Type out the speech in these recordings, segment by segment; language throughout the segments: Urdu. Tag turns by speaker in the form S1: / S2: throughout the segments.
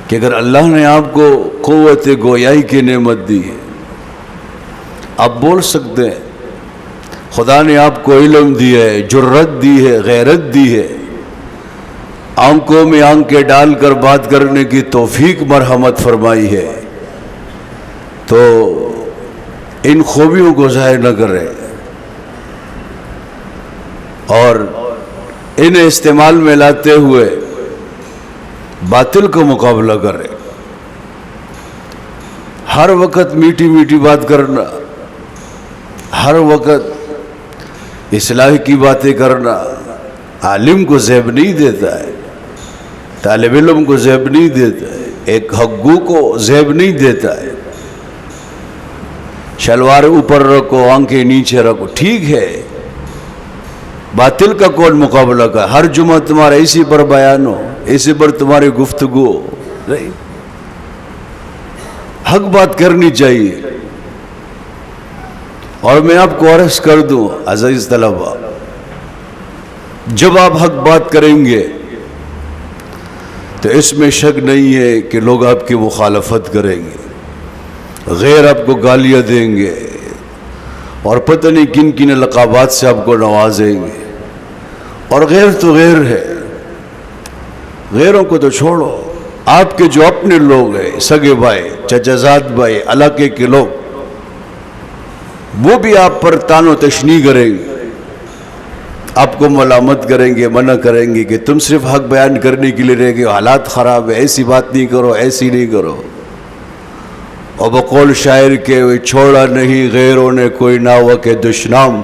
S1: کہ اگر اللہ نے آپ کو قوت گویائی کی نعمت دی ہے، آپ بول سکتے ہیں، خدا نے آپ کو علم دیا ہے، جرت دی ہے، غیرت دی ہے، آنکھوں میں آنکھیں ڈال کر بات کرنے کی توفیق مرحمت فرمائی ہے، تو ان خوبیوں کو ظاہر نہ کریں اور انہیں استعمال میں لاتے ہوئے باطل کا مقابلہ کریں۔ ہر وقت میٹھی میٹھی بات کرنا، ہر وقت اصلاح کی باتیں کرنا عالم کو زیب نہیں دیتا ہے، طالب علم کو زیب نہیں دیتا ہے، ایک حقگو کو زیب نہیں دیتا ہے۔ شلوار اوپر رکھو، آنکھیں نیچے رکھو، ٹھیک ہے، باطل کا کون مقابلہ کا؟ ہر جمعہ تمہارا اسی پر بیان ہو، اسی پر تمہاری گفتگو ہو، نہیں، حق بات کرنی چاہیے۔ اور میں آپ کو عرض کر دوں عزیز طلبہ، جب آپ حق بات کریں گے تو اس میں شک نہیں ہے کہ لوگ آپ کی مخالفت کریں گے، غیر آپ کو گالیاں دیں گے اور پتہ نہیں کن کن لقابات سے آپ کو نوازیں گے، اور غیر تو غیر ہے، غیروں کو تو چھوڑو، آپ کے جو اپنے لوگ ہیں، سگے بھائی، چچا زاد بھائی، علاقے کے لوگ، وہ بھی آپ پر تان و تشنیع کریں گے، آپ کو ملامت کریں گے، منع کریں گے کہ تم صرف حق بیان کرنے کے لیے رہ گئے، حالات خراب ہے، ایسی بات نہیں کرو، ایسی نہیں کرو۔ اور بقول شاعر کے چھوڑا نہیں غیروں نے کوئی ناوہ کے دشنام،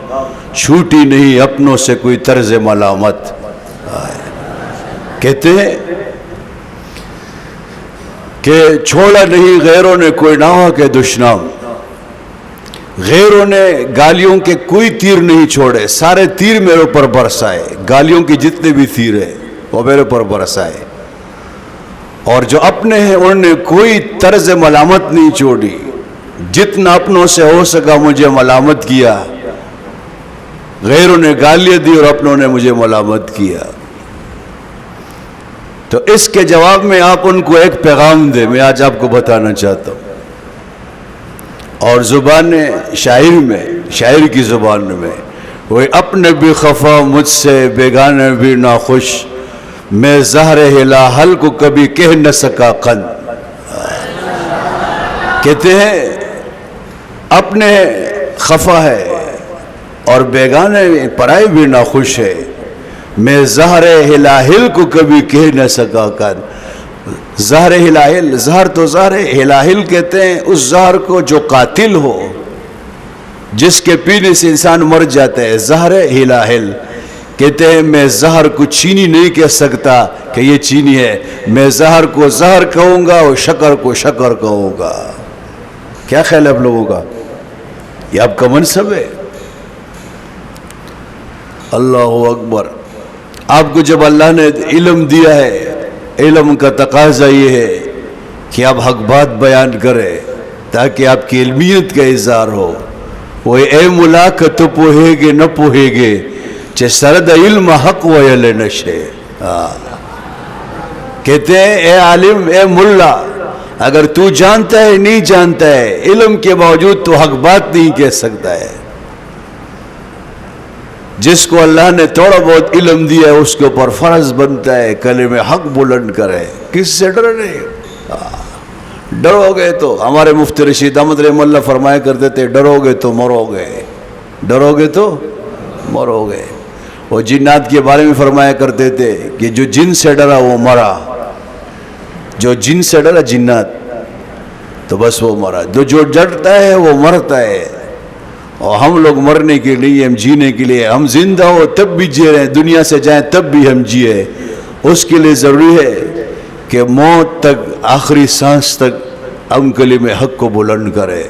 S1: چھوٹی نہیں اپنوں سے کوئی طرز ملامت۔ کہتے ہیں کہ چھوڑا نہیں غیروں نے کوئی ناوہ کے دشنام، غیروں نے گالیوں کے کوئی تیر نہیں چھوڑے، سارے تیر میرے اوپر برسائے، گالیوں کے جتنے بھی تیر ہیں وہ میرے اوپر برسائے، اور جو اپنے ہیں انہوں نے کوئی طرز ملامت نہیں چھوڑی، جتنا اپنوں سے ہو سکا مجھے ملامت کیا، غیروں نے گالیاں دی اور اپنوں نے مجھے ملامت کیا۔ تو اس کے جواب میں آپ ان کو ایک پیغام دیں، میں آج آپ کو بتانا چاہتا ہوں، اور زبان شاعر میں، شاعر کی زبان میں، وہ اپنے بھی خفا مجھ سے بیگانے بھی ناخوش، میں زہر ہلاحل کو کبھی کہہ نہ سکا قند۔ کہتے ہیں اپنے خفا ہے اور بیگانے پرائے بھی ناخوش ہے، میں زہر ہلاحل کو کبھی کہہ نہ سکا قند۔ زہر ہلاحل، زہر تو زہر، ہلاحل کہتے ہیں اس زہر کو جو قاتل ہو، جس کے پینے سے انسان مر جاتا ہے، زہر ہلاحل۔ کہتے ہیں میں زہر کو چینی نہیں کہہ سکتا کہ یہ چینی ہے، میں زہر کو زہر کہوں گا اور شکر کو شکر کہوں گا۔ کیا خیال ہے آپ لوگوں کا؟ یہ آپ کا منصب ہے؟ اللہ اکبر۔ آپ کو جب اللہ نے علم دیا ہے، علم کا تقاضا یہ ہے کہ آپ حق بات بیان کریں تاکہ آپ کی علمیت کا اظہار ہو۔ وہ اے ملاک تو پوہے گے نہ پوہے گے چہ سرد علم حق ویل نشے۔ کہتے ہیں اے عالم، اے ملا، اگر تو جانتا ہے نہیں جانتا ہے، علم کے باوجود تو حق بات نہیں کہہ سکتا ہے۔ جس کو اللہ نے تھوڑا بہت علم دیا ہے اس کے اوپر فرض بنتا ہے کلمہ حق بلند کرے، کس سے ڈرنے؟ ڈرو گے تو، ہمارے مفتی رشید احمد رحمہ اللہ فرمایا کرتے تھے، ڈرو گے تو مرو گے، ڈرو گے تو مرو گے۔ وہ جنات کے بارے میں فرمایا کرتے تھے کہ جو جن سے ڈرا وہ مرا، جو جن سے ڈرا جنات تو بس وہ مرا، جو ڈرتا ہے وہ مرتا ہے۔ اور ہم لوگ مرنے کے لیے، ہم جینے کے لیے، ہم زندہ ہو تب بھی جی رہے ہیں، دنیا سے جائیں تب بھی ہم جیے، اس کے لیے ضروری ہے کہ موت تک، آخری سانس تک ہم کلمہ حق کو بلند کریں۔